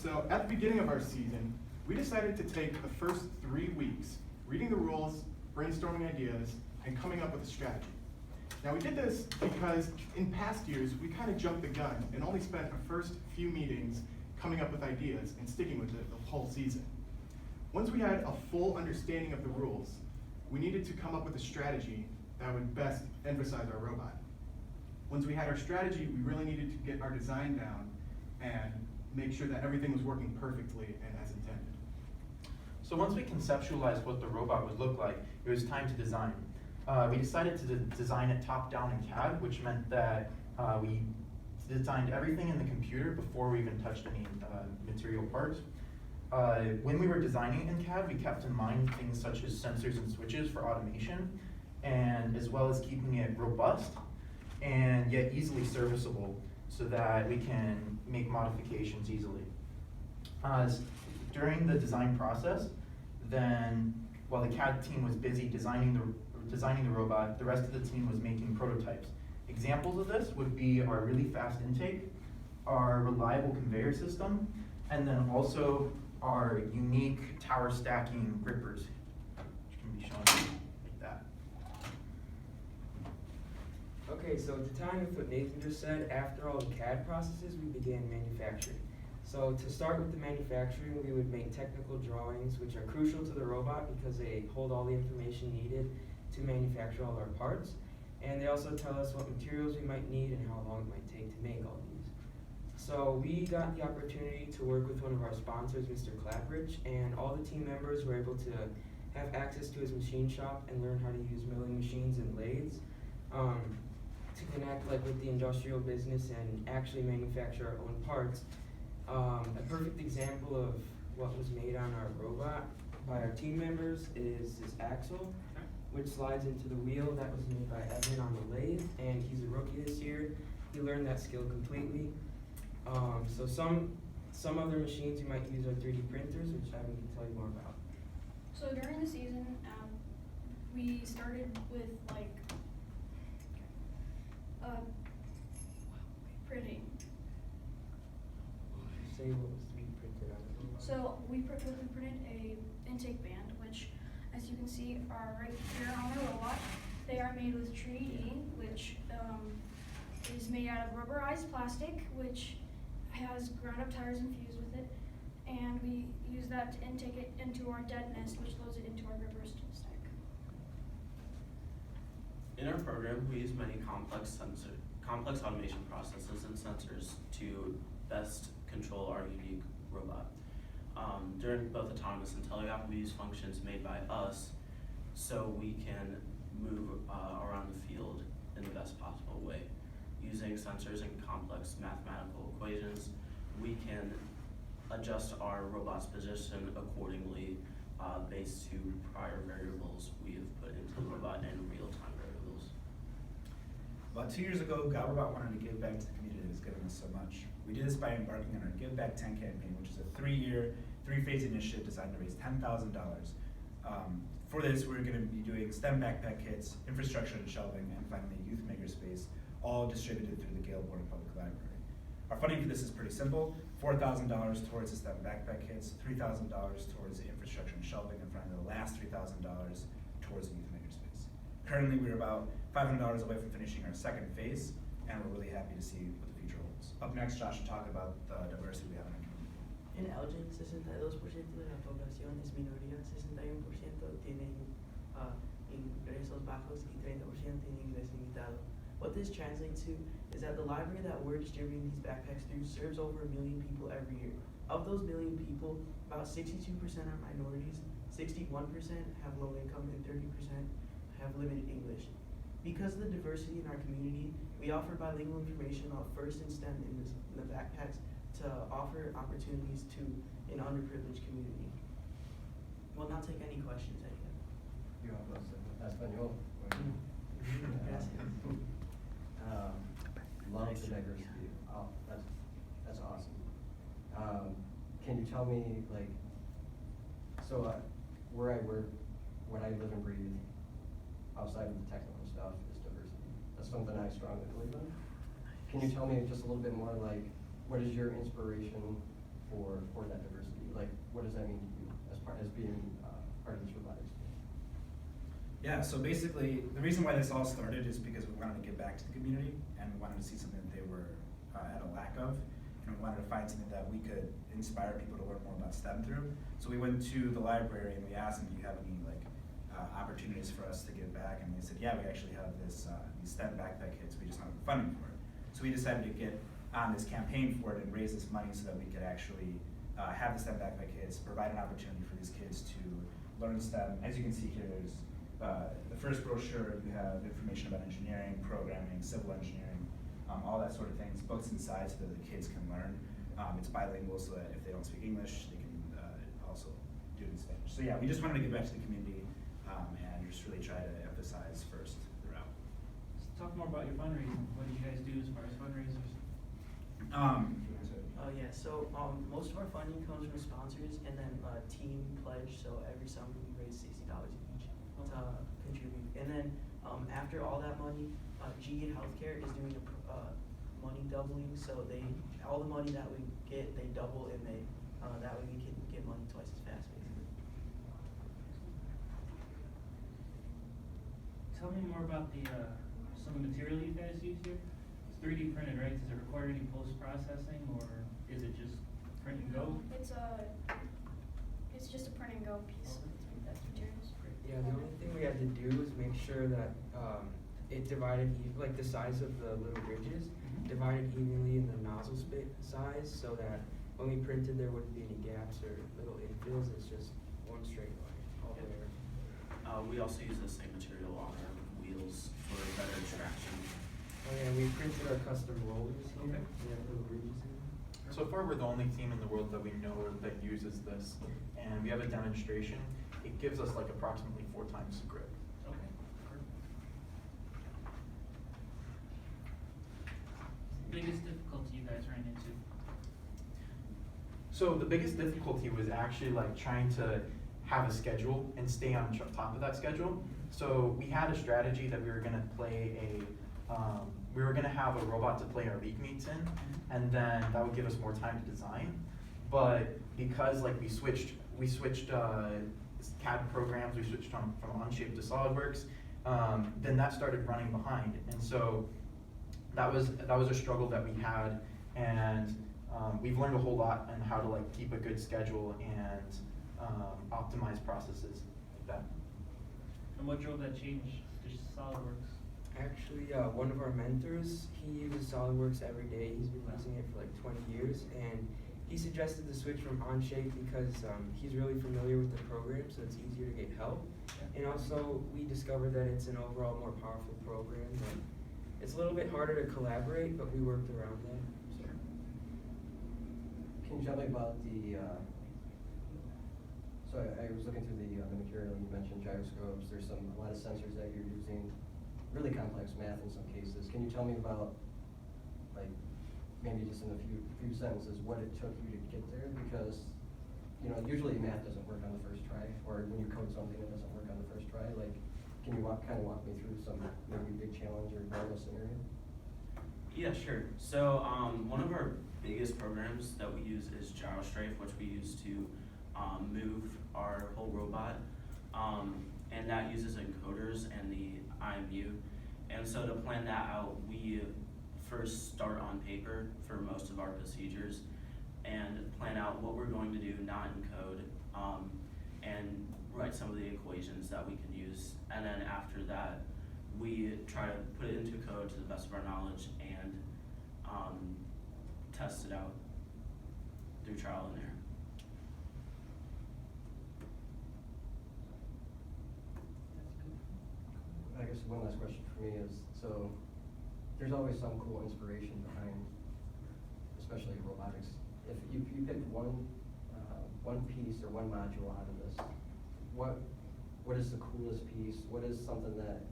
So at the beginning of our season, we decided to take the first 3 weeks reading the rules, brainstorming ideas, and coming up with a strategy. Now we did this because in past years, we kind of jumped the gun and only spent the first few meetings coming up with ideas and sticking with it the whole season. Once we had a full understanding of the rules, we needed to come up with a strategy that would best emphasize our robot. Once we had our strategy, we really needed to get our design down and make sure that everything was working perfectly and as intended. So once we conceptualized what the robot would look like, it was time to design. We decided to design it top-down in CAD, which meant that we designed everything in the computer before we even touched any material parts. When we were designing it in CAD, we kept in mind things such as sensors and switches for automation, and as well as keeping it robust and yet easily serviceable so that we can make modifications easily. During the design process, then while the CAD team was busy designing the robot, the rest of the team was making prototypes. Examples of this would be our really fast intake, our reliable conveyor system, and then also our unique tower stacking grippers, which can be shown like that. Okay, so to tie in with what Nathan just said, after all the CAD processes, we began manufacturing. So to start with the manufacturing, we would make technical drawings, which are crucial to the robot because they hold all the information needed to manufacture all our parts. And they also tell us what materials we might need and how long it might take to make all these. So we got the opportunity to work with one of our sponsors, Mr. Clapridge, and all the team members were able to have access to his machine shop and learn how to use milling machines and lathes to connect with the industrial business and actually manufacture our own parts. A perfect example of what was made on our robot by our team members is this axle, which slides into the wheel that was made by Evan on the lathe, and he's a rookie this year. He learned that skill completely. So some other machines you might use are 3D printers, which Evan can tell you more about. So during the season, we started with printing. Say what was 3D printed on the robot. So we printed a intake band, which, as you can see, are right here on the robot. They are made with Tree-D, which is made out of rubberized plastic, which has ground-up tires infused with it, and we use that to intake it into our dead nest, which loads it into our grippers to stack. In our program, we use many complex automation processes and sensors to best control our unique robot. During both autonomous and teleop, we use functions made by us so we can move around the field in the best possible way. Using sensors and complex mathematical equations, we can adjust our robot's position accordingly based to prior variables we have put into the robot and real-time variables. About 2 years ago, GodRobot wanted to give back to the community that has given us so much. We did this by embarking on our Give Back 10 campaign, which is a 3-year, 3-phase initiative designed to raise $10,000. For this, we're going to be doing STEM backpack kits, infrastructure and shelving, and finally a youth makerspace, all distributed through the Gale Board Public Library. Our funding for this is pretty simple: $4,000 towards the STEM backpack kits, $3,000 towards the infrastructure and shelving, and finally the last $3,000 towards the youth makerspace. Currently, we're about $500 away from finishing our second phase, and we're really happy to see what the future holds. Up next, Josh will talk about the diversity we have in our community. En Elgin, 62% de la población es minoría, 61% tienen ingresos bajos y 30% tienen ingreso limitado. What this translates to is that the library that we're distributing these backpacks through serves over 1 million people every year. Of those 1 million people, about 62% are minorities, 61% have low income, and 30% have limited English. Because of the diversity in our community, we offer bilingual information on FIRST and STEM in the backpacks to offer opportunities to an underprivileged community. We'll now take any questions that you have. Yo hablo español. Gracias. Love the diversity. Oh, that's awesome. Can you tell me, where I work, what I live and breathe, outside of the technical stuff, is diversity. That's something I strongly believe in. Can you tell me just a little bit more, what is your inspiration for that diversity? Like, what does that mean to you as being part of this robotics team? Yeah, so basically, the reason why this all started is because we wanted to give back to the community, and we wanted to see something that they were at a lack of, and we wanted to find something that we could inspire people to learn more about STEM through. So we went to the library and we asked them, do you have any opportunities for us to give back? And they said, yeah, we actually have this these STEM backpack kits, we just don't have the funding for it. So we decided to get on this campaign for it and raise this money so that we could actually have the STEM backpack kits, provide an opportunity for these kids to learn STEM. As you can see here, there's the first brochure, you have information about engineering, programming, civil engineering, all that sort of things, books inside so that the kids can learn. It's bilingual so that if they don't speak English, they can also do it in Spanish. So yeah, we just wanted to give back to the community and just really try to emphasize first throughout. Let's talk more about your fundraising. What do you guys do as far as fundraisers? Yeah, so most of our funding comes from sponsors and then team pledge. So every summer we raise $60 each to contribute. And then after all that money, GE Healthcare is doing a money doubling. So all the money that we get, they double, and that way we can get money twice as fast, basically. Tell me more about the some of the material you guys use here. It's 3D printed, right? Does it require any post-processing, or is it just print and go? It's just a print and go piece. That's materials. Yeah, the only thing we had to do was make sure that it divided, like the size of the little ridges, divided evenly in the nozzle size, so that when we printed there wouldn't be any gaps or little infills. It's just one straight line all the way around. We also use the same material on our wheels for better traction. Oh yeah, we printed our custom rollers here. Okay. We have little ridges in them. So far, we're the only team in the world that we know that uses this, and we have a demonstration. It gives us like approximately 4 times the grip. Okay. Biggest difficulty you guys ran into? So the biggest difficulty was actually like trying to have a schedule and stay on top of that schedule. So we had a strategy that we were gonna play we were gonna have a robot to play our league meets in, and then that would give us more time to design. But because like we switched CAD programs, we switched from Onshape to SolidWorks, then that started running behind. And so that was a struggle that we had, and we've learned a whole lot on how to like keep a good schedule and optimize processes like that. And what drove that change to SolidWorks? Actually, one of our mentors, he uses SolidWorks every day. He's been using it for like 20 years, and he suggested the switch from Onshape because he's really familiar with the program, so it's easier to get help. And also, we discovered that it's an overall more powerful program. And it's a little bit harder to collaborate, but we worked around that. So. Can you tell me about the, so I was looking through the material, you mentioned gyroscopes, there's a lot of sensors that you're using, really complex math in some cases. Can you tell me about, like, maybe just in a few sentences, what it took you to get there? Because, you know, usually math doesn't work on the first try, or when you code something, it doesn't work on the first try. Like, can you kind of walk me through some maybe big challenge or normal scenario? Yeah, sure. So one of our biggest programs that we use is GyroStrafe, which we use to move our whole robot. And that uses encoders and the IMU. And so to plan that out, we first start on paper for most of our procedures and plan out what we're going to do, not in code, and write some of the equations that we can use. And then after that, we try to put it into code to the best of our knowledge and test it out through trial and error. I guess one last question for me is, so there's always some cool inspiration behind, especially robotics. If you picked one piece or one module out of this, what is the coolest piece? What is something that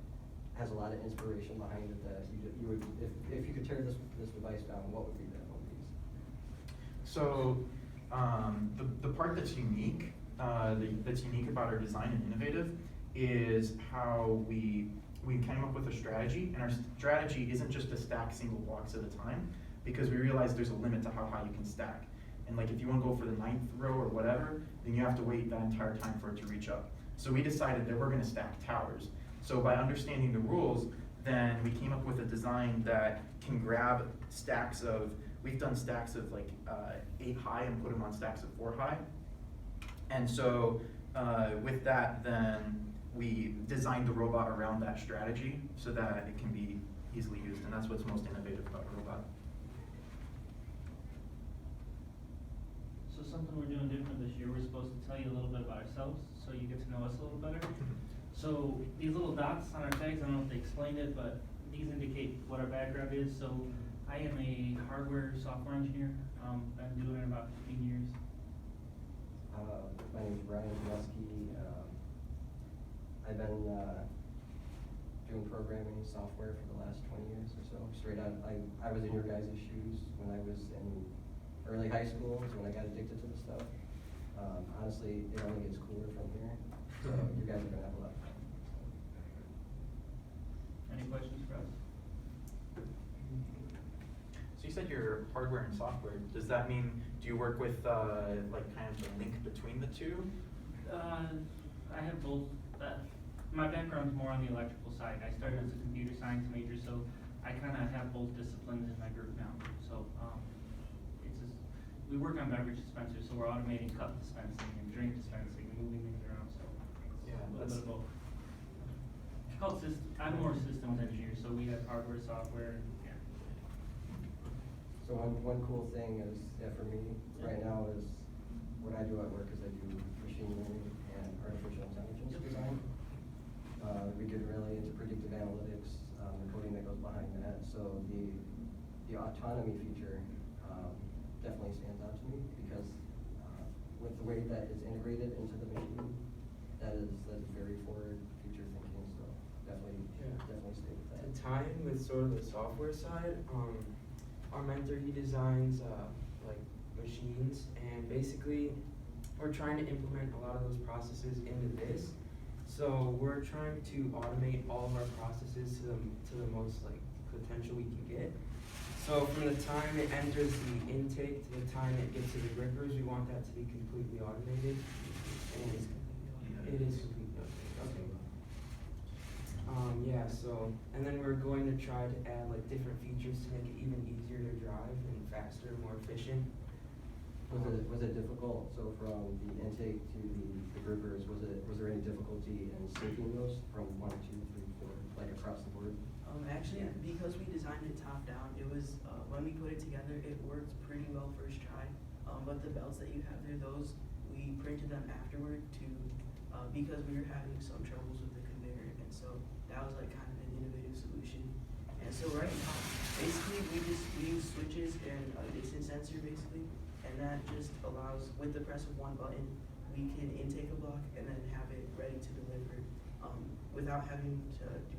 has a lot of inspiration behind it that you would, if you could tear this device down, what would be that one piece? So the part that's unique about our design and innovative is how we came up with a strategy, and our strategy isn't just to stack single blocks at a time, because we realize there's a limit to how high you can stack. And like if you wanna go for the 9th row or whatever, then you have to wait that entire time for it to reach up. So we decided that we're gonna stack towers. So by understanding the rules, then we came up with a design that can grab stacks of, we've done stacks of like 8 high and put them on stacks of 4 high. And so with that, then we designed the robot around that strategy so that it can be easily used, and that's what's most innovative about a robot. So something we're doing different this year, we're supposed to tell you a little bit about ourselves, so you get to know us a little better. So these little dots on our tags, I don't know if they explained it, but these indicate what our background is. So I am a hardware software engineer. Been doing it about 15 years. My name is Brian Zaleski. I've been doing programming software for the last 20 years or so. Straight out, I was in your guys' shoes when I was in early high school, is when I got addicted to the stuff. Honestly, it only gets cooler from here, so you guys are gonna have a lot of fun. Any questions for us? So you said you're hardware and software. Does that mean, do you work with like kind of the link between the two? I have both. My background's more on the electrical side. I started as a computer science major, so I kind of have both disciplines in my group now. So it's just, we work on beverage dispensers, so we're automating cup dispensing and drink dispensing and moving things around. So Yeah, a little that's- bit of both. It's called I'm more systems engineer, so we have hardware, software, and yeah. So one cool thing is, for me right now is what I do at work is I do machine learning and artificial intelligence design. We get really into predictive analytics, the coding that goes behind that. So the autonomy feature definitely stands out to me because with the way that it's integrated into the machine, that is very forward future thinking. So definitely stay with that. To tie in with sort of the software side, our mentor, he designs like machines, and basically we're trying to implement a lot of those processes into this. So we're trying to automate all of our processes to the most like potential we can get. So from the time it enters the intake to the time it gets to the grippers, we want that to be completely automated. And it is completely automated. Okay. Yeah, so, and then we're going to try to add like different features to make it even easier to drive and faster, more efficient. Was it difficult? So from the intake to the grippers, was there any difficulty in syncing those from 1, 2, 3, 4, like across the board? Actually, because we designed it top down, it was, when we put it together, it worked pretty well first try. But the belts that you have there, those, we printed them afterward because we were having some troubles with the conveyor, and so that was like kind of an innovative solution. And so right now, basically we use switches and a distance sensor basically, and that just allows, with the press of one button, we can intake a block and then have it ready to deliver without having to do